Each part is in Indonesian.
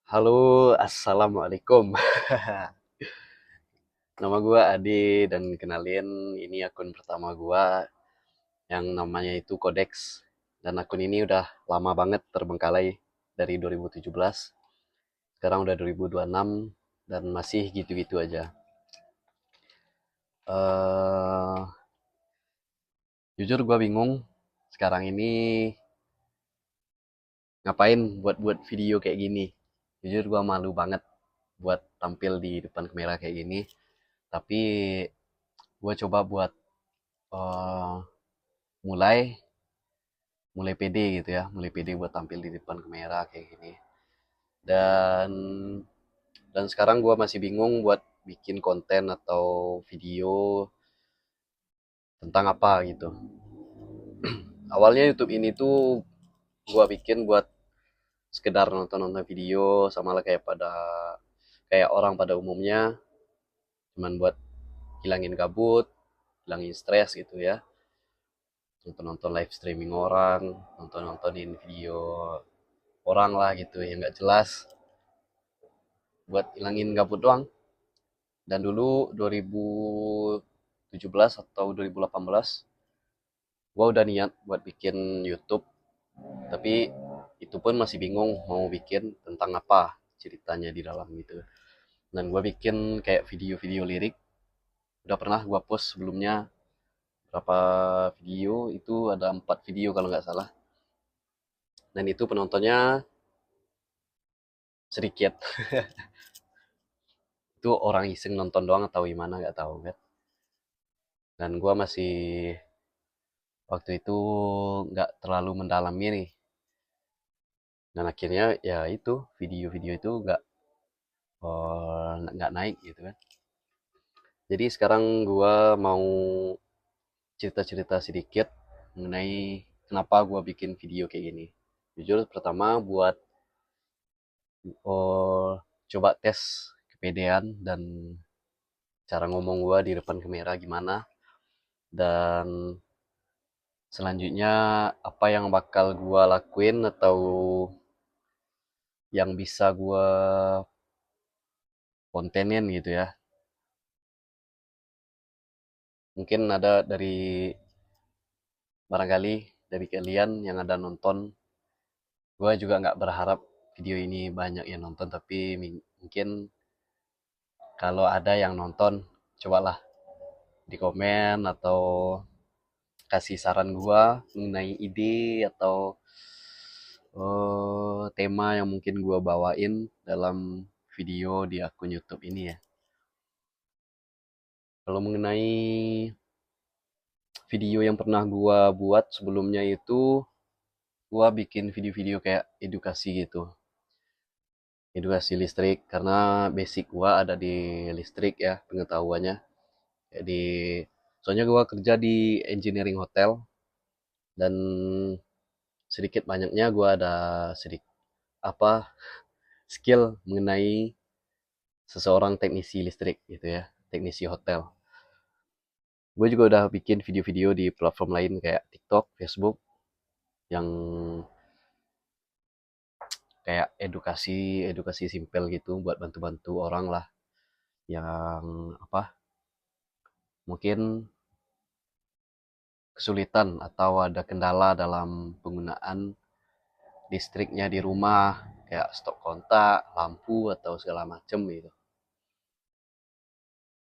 Halo, assalamualaikum. Nama gua Adi dan kenalin ini akun pertama gua yang namanya itu Codex. Dan akun ini udah lama banget terbengkalai dari 2017. Sekarang udah 2026 dan masih gitu-gitu aja. eh Jujur gua bingung sekarang ini ngapain buat-buat video kayak gini. Jujur gua malu banget buat tampil di depan kamera kayak gini. Tapi gua coba buat eh, mulai mulai pede gitu ya, mulai pede buat tampil di depan kamera kayak gini. Dan sekarang gue masih bingung buat bikin konten atau video tentang apa gitu. Awalnya YouTube ini tuh gue bikin buat sekedar nonton-nonton video sama lah kayak orang pada umumnya, cuman buat hilangin gabut, hilangin stres gitu ya. Nonton-nonton live streaming orang, nonton-nontonin video orang lah gitu yang nggak jelas buat hilangin gabut doang. Dan dulu 2017 atau 2018 gua udah niat buat bikin YouTube, tapi itu pun masih bingung mau bikin tentang apa ceritanya di dalam gitu. Dan gua bikin kayak video-video lirik, udah pernah gua post sebelumnya berapa video, itu ada 4 video kalau nggak salah. Dan itu penontonnya sedikit. Itu orang iseng nonton doang atau gimana nggak tahu kan. Dan gua masih waktu itu nggak terlalu mendalami nih. Dan akhirnya ya itu video-video itu nggak naik gitu kan. Jadi sekarang gua mau cerita-cerita sedikit mengenai kenapa gua bikin video kayak gini. Jujur pertama buat oh, coba tes kepedean dan cara ngomong gua di depan kamera gimana, dan selanjutnya apa yang bakal gua lakuin atau yang bisa gua kontenin gitu ya. Mungkin ada barangkali dari kalian yang ada nonton. Gue juga nggak berharap video ini banyak yang nonton, tapi mungkin kalau ada yang nonton, cobalah di komen atau kasih saran gue mengenai ide atau tema yang mungkin gue bawain dalam video di akun YouTube ini ya. Kalau mengenai video yang pernah gue buat sebelumnya itu, gue bikin video-video kayak edukasi gitu, edukasi listrik, karena basic gua ada di listrik ya pengetahuannya. Jadi soalnya gua kerja di engineering hotel, dan sedikit banyaknya gua ada sedikit apa skill mengenai seseorang teknisi listrik gitu ya, teknisi hotel. Gue juga udah bikin video-video di platform lain kayak TikTok, Facebook, yang kayak edukasi edukasi simpel gitu buat bantu-bantu orang lah yang apa mungkin kesulitan atau ada kendala dalam penggunaan listriknya di rumah, kayak stop kontak, lampu atau segala macem gitu.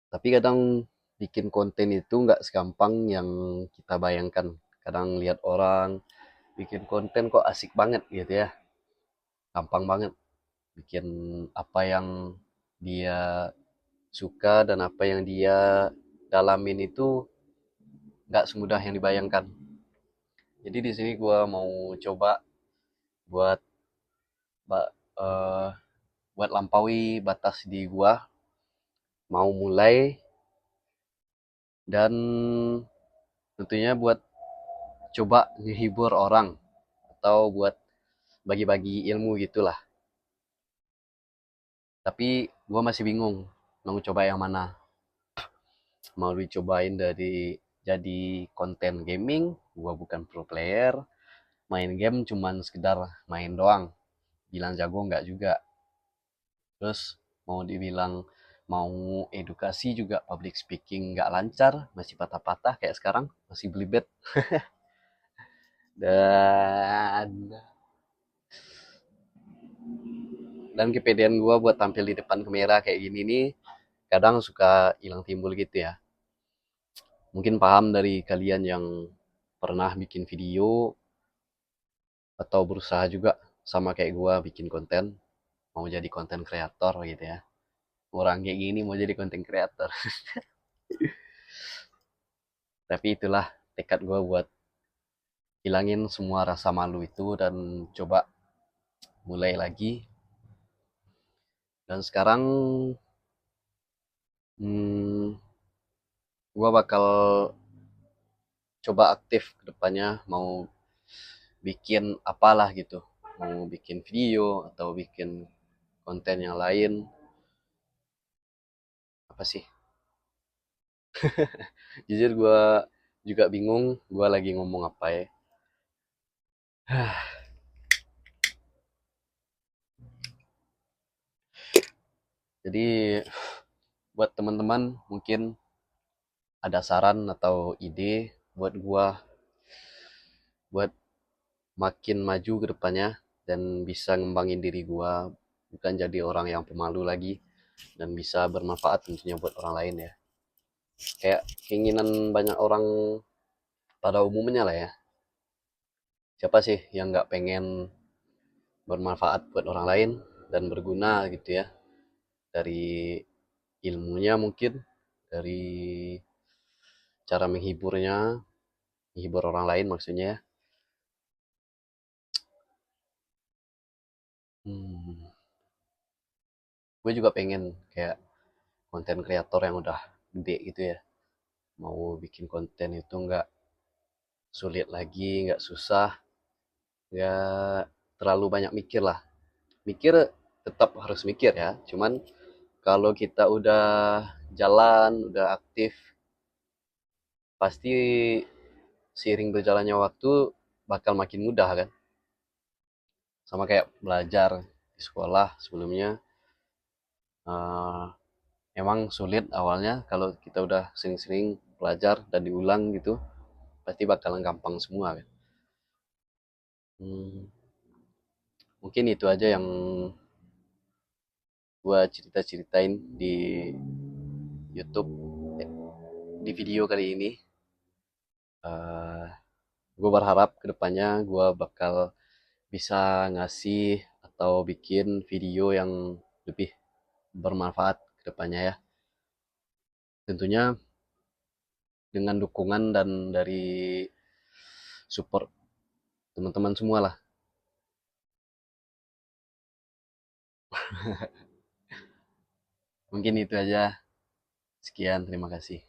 Tapi kadang bikin konten itu nggak segampang yang kita bayangkan. Kadang lihat orang bikin konten kok asik banget gitu ya, gampang banget bikin apa yang dia suka dan apa yang dia dalamin itu nggak semudah yang dibayangkan. Jadi di sini gue mau coba buat eh, buat lampaui batas di gua, mau mulai, dan tentunya buat coba ngehibur orang atau buat bagi-bagi ilmu gitulah. Tapi gua masih bingung mau coba yang mana. Mau dicobain dari jadi konten gaming, gua bukan pro player, main game cuman sekedar main doang. Bilang jago nggak juga. Terus mau dibilang mau edukasi juga public speaking nggak lancar, masih patah-patah kayak sekarang, masih belibet. Dan kepedean gue buat tampil di depan kamera kayak gini nih kadang suka hilang timbul gitu ya. Mungkin paham dari kalian yang pernah bikin video atau berusaha juga sama kayak gue bikin konten, mau jadi konten kreator gitu ya. Orang kayak gini mau jadi konten kreator. Tapi itulah tekad gue buat hilangin semua rasa malu itu dan coba mulai lagi. Dan sekarang hmm, gue bakal coba aktif ke depannya, mau bikin apalah gitu, mau bikin video atau bikin konten yang lain. Apa sih, jujur gue juga bingung gue lagi ngomong apa ya. Jadi buat teman-teman mungkin ada saran atau ide buat gue buat makin maju ke depannya dan bisa ngembangin diri gue, bukan jadi orang yang pemalu lagi, dan bisa bermanfaat tentunya buat orang lain ya. Kayak keinginan banyak orang pada umumnya lah ya. Siapa sih yang nggak pengen bermanfaat buat orang lain dan berguna gitu ya, dari ilmunya mungkin, dari cara menghiburnya, menghibur orang lain maksudnya ya. hmm, gue juga pengen kayak konten kreator yang udah gede gitu ya, mau bikin konten itu nggak sulit lagi, nggak susah, nggak terlalu banyak mikir lah. Mikir tetap harus mikir ya, cuman kalau kita udah jalan, udah aktif, pasti seiring berjalannya waktu bakal makin mudah kan. Sama kayak belajar di sekolah sebelumnya, eh, emang sulit awalnya, kalau kita udah sering-sering belajar dan diulang gitu pasti bakalan gampang semua kan. Hmm, mungkin itu aja yang gua cerita-ceritain di YouTube, di video kali ini. Gue berharap kedepannya gue bakal bisa ngasih atau bikin video yang lebih bermanfaat kedepannya ya. Tentunya dengan dukungan dan dari support teman-teman semua lah. Mungkin itu aja. Sekian, terima kasih.